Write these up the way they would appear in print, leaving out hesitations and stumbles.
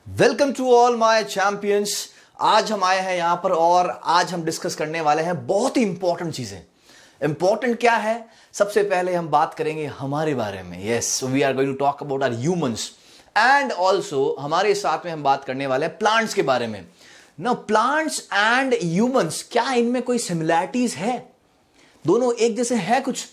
Welcome to all my champions. आज हम आए हैं यहां पर और आज हम डिस्कस करने वाले हैं बहुत ही इंपॉर्टेंट चीजें। इंपॉर्टेंट क्या है? सबसे पहले हम बात करेंगे हमारे बारे में। Yes, we are going to talk about our humans and also हमारे साथ में हम बात करने वाले हैं प्लांट्स के बारे में। नाउ प्लांट्स एंड ह्यूमंस, क्या इनमें कोई सिमिलैरिटीज है? दोनों एक जैसे है कुछ?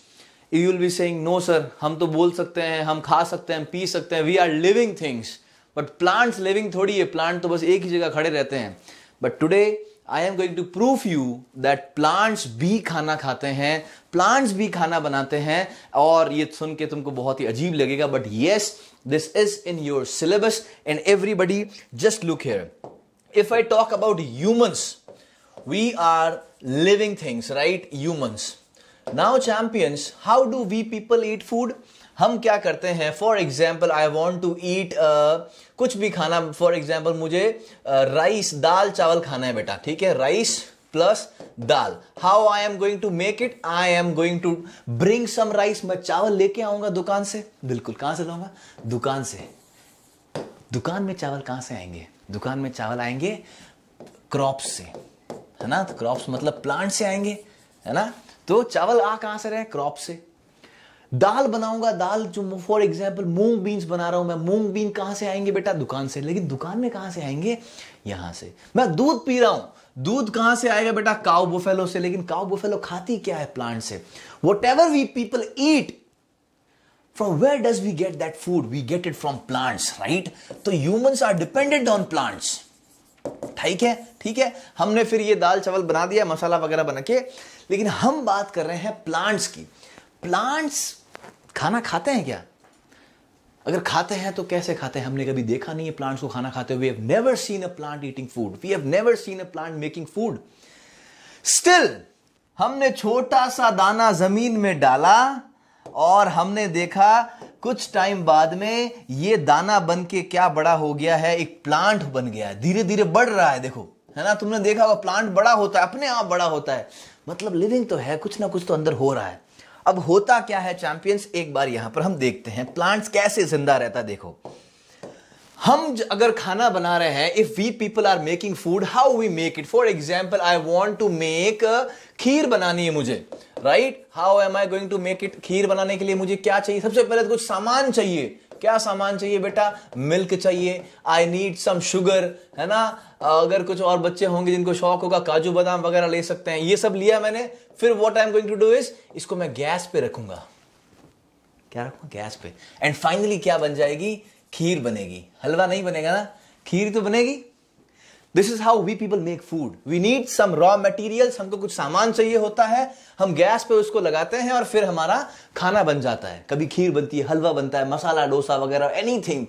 You will be saying no sir, हम तो बोल सकते हैं, हम खा सकते हैं, पी सकते हैं, we are living things, but plants living थोड़ी है। प्लांट तो बस एक ही जगह खड़े रहते हैं। But today I am going to prove you that plants भी खाना खाते हैं, प्लांट्स भी खाना बनाते हैं। और ये सुन के तुमको बहुत ही अजीब लगेगा, but yes, this is in your syllabus and everybody just look here. If I talk about humans, we are living things, right? Humans. Now champions, how do we people eat food? हम क्या करते हैं? For example I want to eat कुछ भी खाना। For example मुझे rice, दाल चावल खाना है बेटा, ठीक है? राइस प्लस दाल। How I am going to make it? I am going to bring some rice. मैं चावल लेके आऊंगा दुकान से। बिल्कुल, कहां से लाऊंगा? दुकान से। दुकान में चावल कहां से आएंगे? दुकान में चावल आएंगे क्रॉप्स से, है ना? तो क्रॉप्स मतलब प्लांट से आएंगे, है ना? तो चावल आ कहां से रहे? क्रॉप से। दाल बनाऊंगा, दाल जो फॉर एग्जाम्पल मूंग बीन्स बना रहा हूं मैं, मूंग बीन कहां से आएंगे बेटा? दुकान से। लेकिन दुकान में कहां से आएंगे? यहां से। मैं दूध पी रहा हूं, दूध कहां से आएगा बेटा? काउ बुफेलो से। लेकिन काउ बुफेलो खाती क्या है? प्लांट से। Whatever we people eat, from where does we get that food? We get it from plants, right? तो humans are dependent on plants. ठीक है, ठीक है। हमने फिर ये दाल चावल बना दिया, मसाला वगैरह बना के, लेकिन हम बात कर रहे हैं प्लांट्स की। प्लांट्स खाना खाते हैं क्या? अगर खाते हैं तो कैसे खाते हैं? हमने कभी देखा नहीं है प्लांट्स को खाना खाते हुए। We have never seen a plant eating food, we have never seen a plant making food. Still हमने छोटा सा दाना जमीन में डाला और हमने देखा कुछ टाइम बाद में ये दाना बन के क्या बड़ा हो गया है? एक प्लांट बन गया है, धीरे धीरे बढ़ रहा है। देखो, है ना? तुमने देखा होगा प्लांट बड़ा होता है, अपने आप बड़ा होता है। मतलब लिविंग तो है, कुछ ना कुछ तो अंदर हो रहा है। अब होता क्या है चैंपियंस? एक बार यहां पर हम देखते हैं प्लांट्स कैसे जिंदा रहता है। देखो, हम अगर खाना बना रहे हैं, if we people are making food, how we make it? For example I want to make kheer बनानी है मुझे, right? How am I going to make it? खीर बनाने के लिए मुझे क्या चाहिए? सबसे पहले तो कुछ सामान चाहिए। क्या सामान चाहिए बेटा? मिल्क चाहिए, आई नीड सम शुगर, है ना? अगर कुछ और बच्चे होंगे जिनको शौक होगा, काजू बादाम वगैरह ले सकते हैं। ये सब लिया मैंने। फिर what I am going to do is, इसको मैं गैस पे रखूंगा। क्या रखूंगा? गैस पे। एंड फाइनली क्या बन जाएगी? खीर बनेगी। हलवा नहीं बनेगा ना, खीर तो बनेगी। This is how we people make food. We need some raw materials. हमको कुछ सामान चाहिए होता है, हम गैस पे उसको लगाते हैं और फिर हमारा खाना बन जाता है। कभी खीर बनती है, हलवा बनता है, मसाला डोसा वगैरह, एनीथिंग।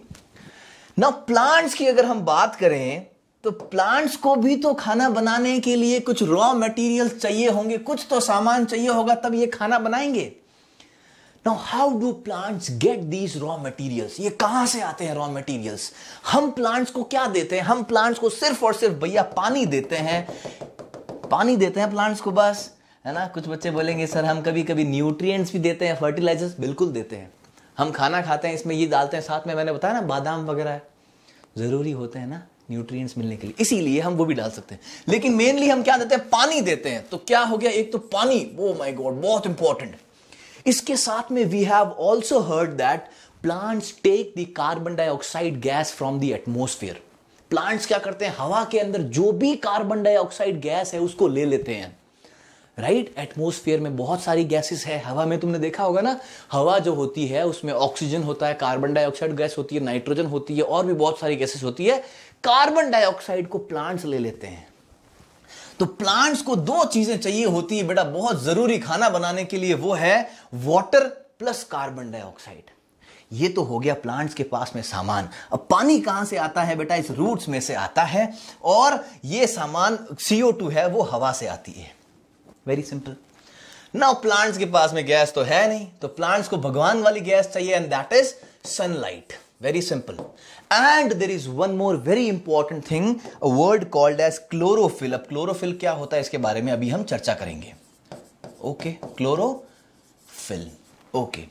नाउ प्लांट्स की अगर हम बात करें तो प्लांट्स को भी तो खाना बनाने के लिए कुछ रॉ मटेरियल्स चाहिए होंगे, कुछ तो सामान चाहिए होगा, तब ये खाना बनाएंगे। Now, how do plants get these raw materials? ये कहां से आते हैं raw materials? हम प्लांट्स को क्या देते हैं? हम प्लांट्स को सिर्फ और सिर्फ भैया पानी देते हैं। पानी देते हैं प्लांट्स को, बस, है ना? कुछ बच्चे बोलेंगे सर हम कभी कभी न्यूट्रिएंट्स भी देते हैं, फर्टिलाइजर्स। बिल्कुल देते हैं। हम खाना खाते हैं, इसमें ये डालते हैं साथ में, मैंने बताया ना, बादाम वगैरह जरूरी होते हैं ना न्यूट्रिएंट्स मिलने के लिए, इसीलिए हम वो भी डाल सकते हैं। लेकिन मेनली हम क्या देते हैं? पानी देते हैं। तो क्या हो गया? एक तो पानी, ओ माय गॉड, बहुत इंपॉर्टेंट। इसके साथ में we have also heard that plants take the carbon dioxide gas from the atmosphere. Plants क्या करते हैं? हवा के अंदर जो भी कार्बन डाइऑक्साइड गैस है उसको ले लेते हैं, राइट? एटमोस्फियर में बहुत सारी गैसेस है। हवा में तुमने देखा होगा ना, हवा जो होती है उसमें ऑक्सीजन होता है, कार्बन डाइऑक्साइड गैस होती है, नाइट्रोजन होती है, और भी बहुत सारी गैसेस होती है। कार्बन डाइऑक्साइड को प्लांट्स ले लेते हैं। तो प्लांट्स को दो चीजें चाहिए होती है बेटा बहुत जरूरी खाना बनाने के लिए, वो है वाटर प्लस कार्बन डाइऑक्साइड। ये तो हो गया प्लांट्स के पास में सामान। अब पानी कहां से आता है बेटा? इस रूट्स में से आता है, और ये सामान CO2 है, वो हवा से आती है। Very simple. नाउ प्लांट्स के पास में गैस तो है नहीं, तो प्लांट्स को भगवान वाली गैस चाहिए, and that is sunlight. Very simple. And there is one more very important thing, a word called as chlorophyll. अब chlorophyll क्या होता है इसके बारे में अभी हम चर्चा करेंगे। Okay, chlorophyll. Okay.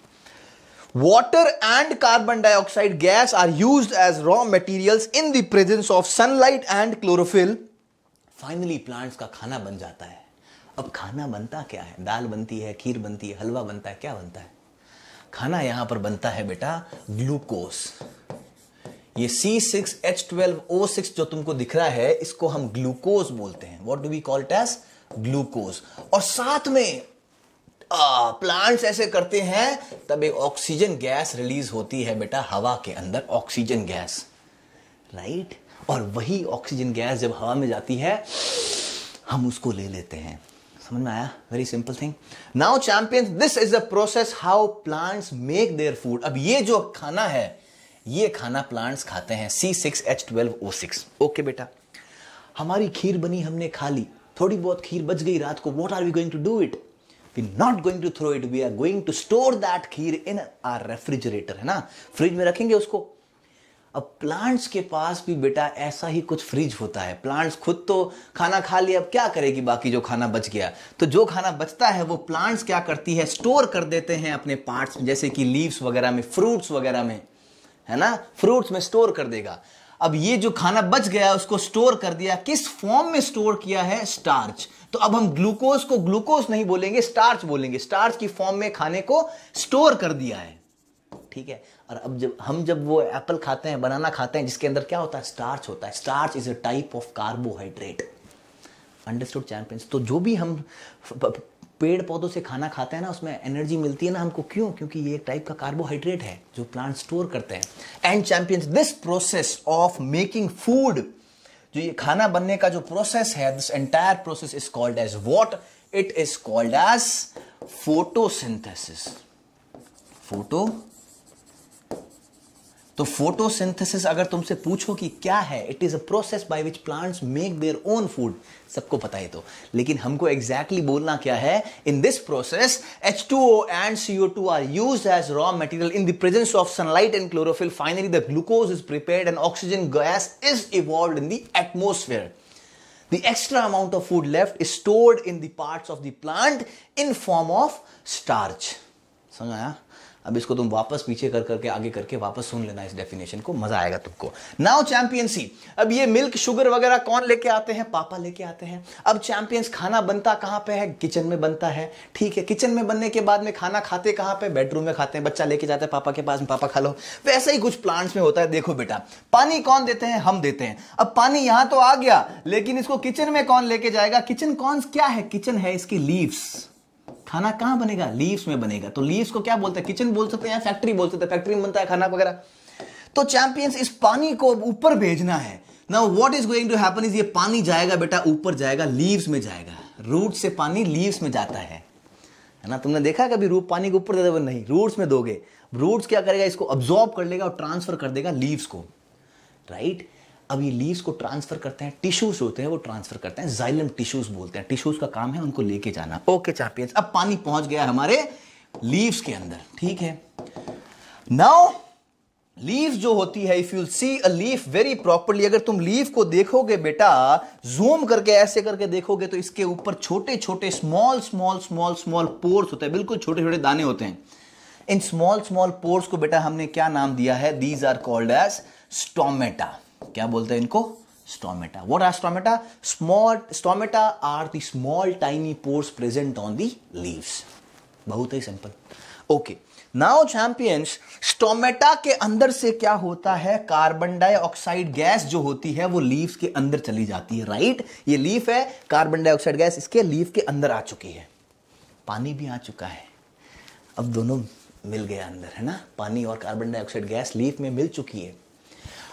Water and carbon dioxide gas are used as raw materials in the presence of sunlight and chlorophyll. Finally plants का खाना बन जाता है। अब खाना बनता क्या है? दाल बनती है, खीर बनती है, हलवा बनता है, क्या बनता है? खाना यहां पर बनता है बेटा ग्लूकोज। ये C6H12O6 जो तुमको दिख रहा है, इसको हम ग्लूकोज बोलते हैं। What do we call it as? Glucose. और साथ में प्लांट्स ऐसे करते हैं तब एक ऑक्सीजन गैस रिलीज होती है बेटा हवा के अंदर, ऑक्सीजन गैस, राइट? और वही ऑक्सीजन गैस जब हवा में जाती है हम उसको ले लेते हैं। समझ में आया? Very simple thing. Now champions, this is the process how plants make their food. अब ये जो खाना है, ये खाना प्लांट्स खाते हैं, C6H12O6। ओके बेटा, हमारी खीर बनी, हमने खा ली, थोड़ी बहुत खीर बच गई रात को, what are we going to do it? We're not going to throw it. We are going to store that kheer in our refrigerator, है ना? फ्रिज में रखेंगे उसको। अब प्लांट्स के पास भी बेटा ऐसा ही कुछ फ्रिज होता है। प्लांट्स खुद तो खाना खा लिया, अब क्या करेगी बाकी जो खाना बच गया? तो जो खाना बचता है वो प्लांट्स क्या करती है? स्टोर कर देते हैं अपने पार्ट्स में, जैसे कि लीव्स वगैरह में, फ्रूट्स वगैरह में, है ना? फ्रूट्स में स्टोर कर देगा। अब ये जो खाना बच गया उसको स्टोर कर दिया, किस फॉर्म में स्टोर किया है? स्टार्च। तो अब हम ग्लूकोज को ग्लूकोज नहीं बोलेंगे, स्टार्च बोलेंगे। स्टार्च की फॉर्म में खाने को स्टोर कर दिया है, ठीक है? और अब जब वो एप्पल खाते हैं, बनाना खाते हैं, जिसके अंदर क्या होता है? स्टार्च होता है। Starch is a type of carbohydrate. Understood champions? तो जो भी हम पेड़ पौधों से खाना खाते हैं ना, उसमें एनर्जी मिलती है ना हमको, क्यों? क्योंकि ये एक टाइप का कार्बोहाइड्रेट है जो प्लांट स्टोर करते हैं। And champions, this process of making food, जो ये खाना बनने का जो प्रोसेस है, this entire process is called as what? It is called as photosynthesis. तो फोटोसिंथेसिस अगर तुमसे पूछो कि क्या है, it is a process by which plants make their own food. सबको पता है तो, लेकिन हमको एग्जैक्टली बोलना क्या है? In this process H2O and CO2 are used as raw material in the presence of sunlight and chlorophyll. Finally the glucose is prepared and oxygen gas is evolved in the atmosphere. The extra amount of food left is stored in the parts of the plant in form of starch. समझ आया? अब इसको तुम वापस पीछे कर करके आगे करके वापस सुन लेना इस डेफिनेशन को, मजा आएगा तुमको। नाउ चैंपियन सी, अब ये मिल्क शुगर वगैरह कौन लेके आते हैं? पापा लेके आते हैं। अब चैंपियंस, खाना बनता कहां पे है? किचन में बनता है, ठीक है? किचन में बनने के बाद में खाना खाते कहां पे? बेडरूम में खाते हैं। बच्चा लेके जाता है पापा के पास में, पापा खा लो। वैसे ही कुछ प्लांट्स में होता है। देखो बेटा, पानी कौन देते हैं? हम देते हैं। अब पानी यहां तो आ गया, लेकिन इसको किचन में कौन लेके जाएगा? किचन कौन क्या है? किचन है इसकी लीव्स। खाना कहां बनेगा? लीव्स में बनेगा। तो लीव्स को क्या बोलते हैं? किचन बोल सकते हैं या फैक्ट्री बोल सकते हैं। फैक्ट्री में बनता है खाना वगैरह। तो चैंपियंस, इस पानी को ऊपर भेजना है। Now what is going to happen is, ये पानी जाएगा बेटा ऊपर जाएगा, लीव्स में जाएगा। रूट से पानी लीव्स में जाता है ना? तुमने देखा कभी रूट पानी को ऊपर दे दो? नहीं, रूट्स में दोगे। रूट्स क्या करेगा? इसको अब्सॉर्ब कर लेगा और ट्रांसफर कर देगा लीव्स को, राइट? अब ये लीव्स को ट्रांसफर करते हैं, टिश्यूज होते हैं वो ट्रांसफर करते हैं, जाइलम टिश्यूज बोलते हैं। टिश्यूज का काम है उनको लेके जाना। ओके चैंपियंस, अब पानी पहुंच गया हमारे लीव्स के अंदर, ठीक है? नाउ लीव्स जो होती है, if you see a leaf very properly, अगर तुम लीफ को देखोगे बेटा, जूम करके ऐसे करके देखोगे तो इसके ऊपर छोटे छोटे small small small small pores होते हैं, बिल्कुल छोटे छोटे दाने होते हैं। इन स्मॉल स्मॉल पोर्स को बेटा हमने क्या नाम दिया है? These are called as stomata. क्या बोलते हैं इनको? Stomata. What are stomata? Stomata are the small tiny pores present on the leaves. बहुत ही simple. Okay, now champions, stomata के अंदर से क्या होता है? कार्बन डाइऑक्साइड गैस जो होती है वो लीव्स के अंदर चली जाती है, राइट? ये लीफ है, कार्बन डाइऑक्साइड गैस इसके लीफ के अंदर आ चुकी है। पानी भी आ चुका है। अब दोनों मिल गया अंदर, है ना? पानी और कार्बन डाइऑक्साइड गैस लीफ में मिल चुकी है।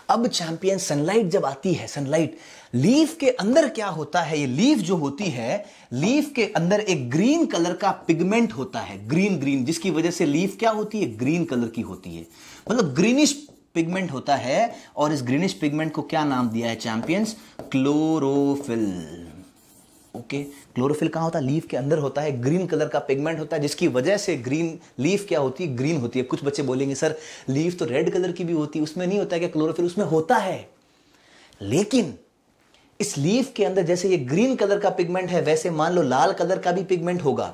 अब चैंपियन, सनलाइट जब आती है, सनलाइट, लीफ के अंदर क्या होता है? ये लीफ जो होती है, लीफ के अंदर एक ग्रीन कलर का पिगमेंट होता है, ग्रीन ग्रीन, जिसकी वजह से लीफ क्या होती है? ग्रीन कलर की होती है, मतलब ग्रीनिश पिगमेंट होता है। और इस ग्रीनिश पिगमेंट को क्या नाम दिया है चैंपियंस? क्लोरोफिल। ओके, क्लोरोफिल कहां होता है? लीफ के अंदर होता है। ग्रीन कलर का पिगमेंट होता है, जिसकी वजह से ग्रीन लीफ क्या होती है? ग्रीन होती है। कुछ बच्चे बोलेंगे सर लीफ तो रेड कलर की भी होती है, उसमें नहीं होता है क्या क्लोरोफिल? उसमें होता है, लेकिन इस लीफ के अंदर जैसे ये ग्रीन कलर का पिगमेंट है, वैसे मान लो लाल कलर का भी पिगमेंट होगा।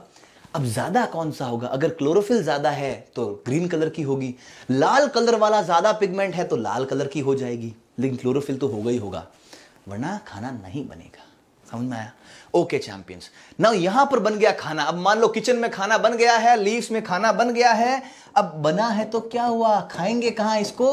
अब ज्यादा कौन सा होगा? अगर क्लोरोफिल ज्यादा है तो ग्रीन कलर की होगी, लाल कलर वाला ज्यादा पिगमेंट है तो लाल कलर की हो जाएगी, लेकिन क्लोरोफिल तो होगा ही होगा, वरना खाना नहीं बनेगा। समझ में आया? ओके चैंपियंस, नाउ यहां पर बन गया खाना। अब मान लो किचन में खाना बन गया है, लीव्स में खाना बन गया है, अब बना है तो क्या हुआ, खाएंगे कहां इसको?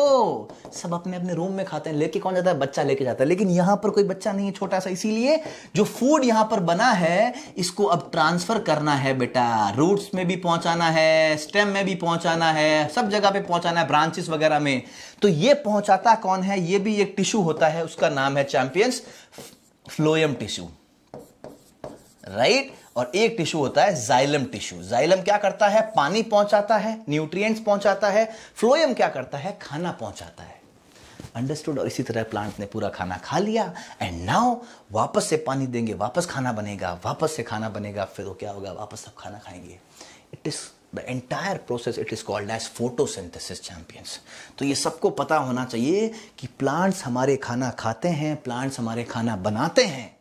सब अपने अपने रूम में खाते हैं। लेके कौन जाता है? बच्चा लेके जाता है। लेकिन यहां पर कोई बच्चा नहीं है, छोटा सा, इसीलिए जो फूड यहां पर बना है इसको अब ट्रांसफर करना है बेटा। रूट्स में भी पहुंचाना है, स्टेम में भी पहुंचाना है, सब जगह पे पहुंचाना है, ब्रांचेस वगैरह में। तो ये पहुंचाता कौन है? ये भी एक टिश्यू होता है, उसका नाम है चैंपियंस फ्लोएम टिश्यू, राइट। और एक टिश्यू होता है जाइलम टिश्यू। जाइलम क्या करता है? पानी पहुंचाता है, न्यूट्रिएंट्स पहुंचाता है। फ्लोएम क्या करता है? खाना पहुंचाता है। अंडरस्टूड? और इसी तरह प्लांट ने पूरा खाना खा लिया एंड नाउ वापस से पानी देंगे, वापस खाना बनेगा, वापस से खाना बनेगा, फिर वो क्या होगा? वापस सब खाना खाएंगे। It is the entire process, it is called as photosynthesis champions. तो ये सबको पता होना चाहिए कि प्लांट्स हमारे खाना खाते हैं, प्लांट्स हमारे खाना बनाते हैं,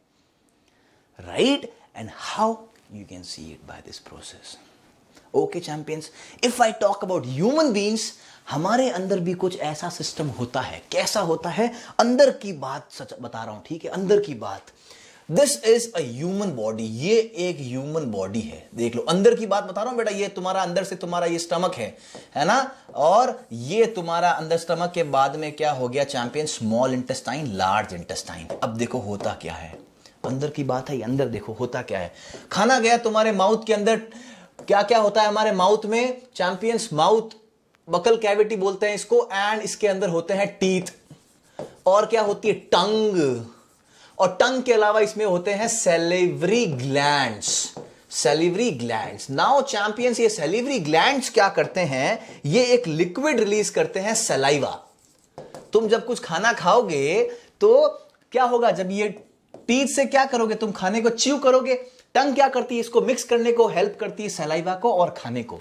right? And how you can see it by this process. Okay champions, if I talk about human beings, हमारे अंदर भी कुछ ऐसा सिस्टम होता है। कैसा होता है? अंदर की बात सच बता रहा हूं, ठीक है? अंदर की बात। This is a human body, ये एक ह्यूमन बॉडी है। देख लो, अंदर की बात बता रहा हूं बेटा। ये तुम्हारा अंदर से तुम्हारा ये स्टमक है ना? और ये तुम्हारा अंदर स्टमक के बाद में क्या हो गया champion? Small intestine, large intestine. अब देखो होता क्या है, अंदर की बात है। अंदर देखो होता क्या है। खाना गया तुम्हारे माउथ के अंदर, क्या क्या होता है हमारे माउथ में चैंपियंस? माउथ बकल कैविटी बोलते हैं इसको, एंड इसके अंदर होते हैं टीथ, और क्या होती है? टंग, और टंग के अलावा इसमें होते हैं salivary glands. Salivary glands. Now champions, ये सैलिवरी ग्लैंड्स क्या करते हैं? ये एक लिक्विड रिलीज करते हैं, सलाइवा। तुम जब कुछ खाना खाओगे तो क्या होगा? जब ये टीथ से क्या करोगे? तुम खाने को च्यू करोगे। टंग क्या करती है? इसको मिक्स करने को हेल्प करती है, सलाइवा को और खाने को।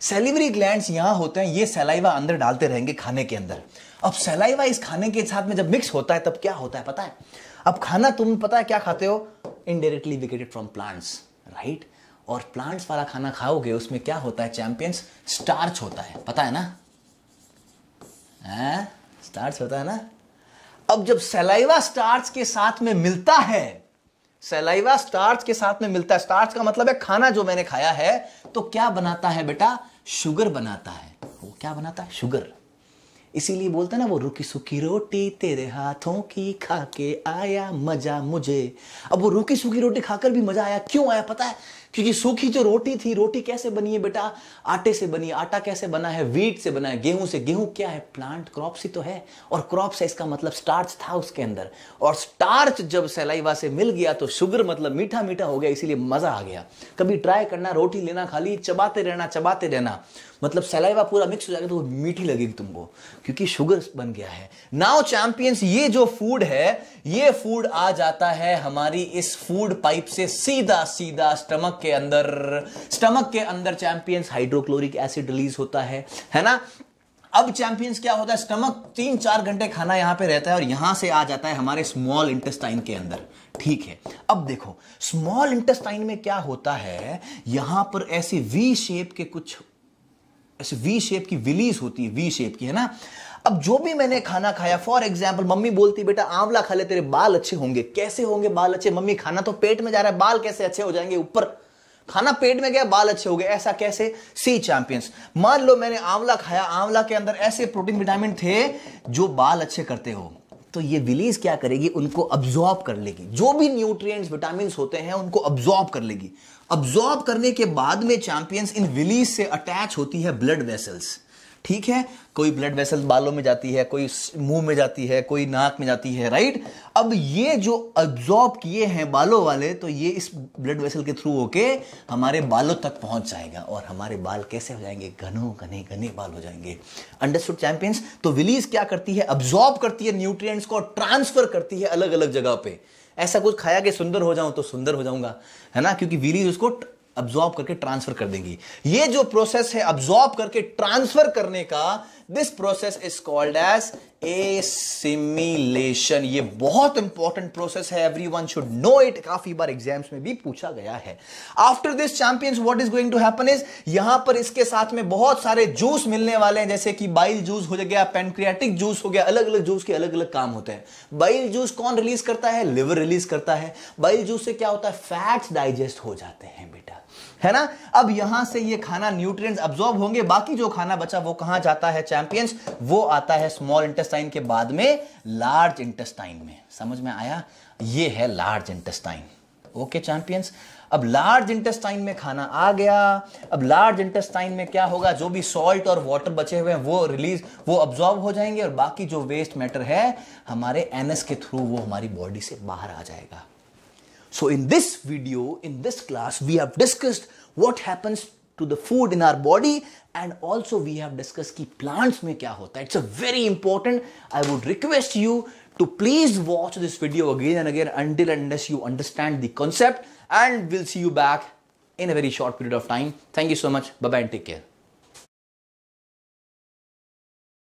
सैलिवरी ग्लैंड्स यहां होते हैं, ये सलाइवा अंदर डालते रहेंगे खाने के अंदर। अब सलाइवा इस खाने के साथ में जब मिक्स होता है तब क्या होता है पता है? अब खाना तुम पता है क्या खाते हो? Indirectly we get it from plants, right? और प्लांट्स वाला खाना खाओगे उसमें क्या होता है चैंपियंस? स्टार्च होता है, पता है ना? स्टार्च होता है ना? अब जब सलाइवा स्टार्च के साथ में मिलता है, सलाइवा स्टार्च के साथ में मिलता है, स्टार्च का मतलब है खाना जो मैंने खाया है, तो क्या बनाता है बेटा? शुगर बनाता है। वो क्या बनाता है? शुगर। इसीलिए बोलते हैं ना, वो रूखी सूखी रोटी तेरे हाथों की खा के आया मजा मुझे। अब वो रूखी सूखी रोटी खाकर भी मजा आया। क्यों आया पता है? क्योंकि सूखी जो रोटी थी, रोटी कैसे बनी है बेटा? आटे से बनी है। आटा कैसे बना है? व्हीट से बना है, गेहूं से। गेहूं क्या है? प्लांट क्रॉप ही तो है, और क्रॉप से इसका मतलब स्टार्च था उसके अंदर। और स्टार्च जब सलाइवा से मिल गया तो शुगर मतलब मीठा मीठा हो गया, इसीलिए मजा आ गया। कभी ट्राई करना, रोटी लेना, खाली चबाते रहना, मतलब सलाइवा पूरा मिक्स हो जाएगा तो मीठी लगेगी तुमको, क्योंकि शुगर बन गया है। नाउ चैंपियंस, ये जो फूड है, ये फूड आ जाता है हमारी इस फूड पाइप से सीधा सीधा स्टमक के अंदर। स्टमक के अंदर चैंपियंस हाइड्रोक्लोरिक एसिड रिलीज होता है ना? अब चैंपियंस क्या होता है? स्टमक 3-4 घंटे खाना यहां पे रहता है और यहां से आ जाता है हमारे स्मॉल इंटेस्टाइन के अंदर, ठीक है? अब देखो स्मॉल इंटेस्टाइन में क्या होता है, यहां पर ऐसी वी शेप के कुछ ऐसे वी शेप की विलीज होती है, वी शेप की, है ना? अब जो भी मैंने खाना खाया, फॉर एग्जाम्पल मम्मी बोलती बेटा आंवला खा ले तेरे बाल अच्छे होंगे। कैसे होंगे बाल अच्छे? मम्मी खाना तो पेट में जा रहा है, बाल कैसे अच्छे हो जाएंगे? ऊपर खाना पेट में गया, बाल अच्छे हो गए, ऐसा कैसे? सी चैंपियंस, मान लो मैंने आंवला खाया, आंवला के अंदर ऐसे प्रोटीन विटामिन थे जो बाल अच्छे करते हो, तो ये विलीज क्या करेगी? उनको अब्सॉर्ब कर लेगी। जो भी न्यूट्रिएंट्स विटामिन होते हैं उनको अब्सॉर्ब कर लेगी। अब्सॉर्ब करने के बाद में चैंपियंस इन विलीज से अटैच होती है ब्लड वेसल्स, ठीक है? कोई ब्लड वेसल बालों में जाती है, कोई मुंह में जाती है, कोई नाक में जाती है, राइट? अब ये जो अब्सॉर्ब किए हैं बालों वाले, तो ये इस ब्लड वेसल के थ्रू होके हमारे बालों तक पहुंच जाएगा और हमारे बाल कैसे हो जाएंगे? घने बाल हो जाएंगे। Understood champions? तो विलीज क्या करती है? अब्सॉर्ब करती है न्यूट्रिएंट्स को और ट्रांसफर करती है अलग अलग जगह पे। ऐसा कुछ खाया कि सुंदर हो जाऊं तो सुंदर हो जाऊंगा, है ना? क्योंकि विलीज उसको अब्जॉर्ब करके ट्रांसफर कर देंगी। ये जो प्रोसेस है अब्जॉर्ब करके ट्रांसफर करने का, this process is called as assimilation. ये बहुत इंपॉर्टेंट प्रोसेस है, एवरीवन शुड नो इट। काफी बार एग्जाम्स में भी पूछा गया है। After this champions what is going to happen is, यहां पर इसके साथ में बहुत सारे जूस मिलने वाले हैं, जैसे कि बाइल जूस हो गया, पैनक्रियाटिक जूस हो गया। अलग अलग जूस के अलग अलग काम होते हैं। बाइल जूस कौन रिलीज करता है? लिवर रिलीज करता है। बाइल जूस से क्या होता है? फैट्स डाइजेस्ट हो जाते हैं बेटा, है ना। अब यहां से ये खाना न्यूट्रिएंट्स अब्सॉर्ब होंगे, बाकी जो खाना बचा वो कहां जाता है चैंपियंस? वो आता है स्मॉल इंटेस्टाइन के बाद में लार्ज इंटेस्टाइन में। समझ में आया? ये है लार्ज इंटेस्टाइन। ओके चैंपियंस, अब लार्ज इंटेस्टाइन में खाना आ गया। अब लार्ज इंटेस्टाइन में क्या होगा? जो भी सॉल्ट और वाटर बचे हुए हैं वो अब्सॉर्ब हो जाएंगे, और बाकी जो वेस्ट मैटर है हमारे एनएस के थ्रू वो हमारी बॉडी से बाहर आ जाएगा। So in this video, in this class, we have discussed what happens to the food in our body, and also we have discussed कि plants में क्या होता है. It's a very important. I would request you to please watch this video again and again until unless you understand the concept, and we'll see you back in a very short period of time. Thank you so much. Bye bye and take care.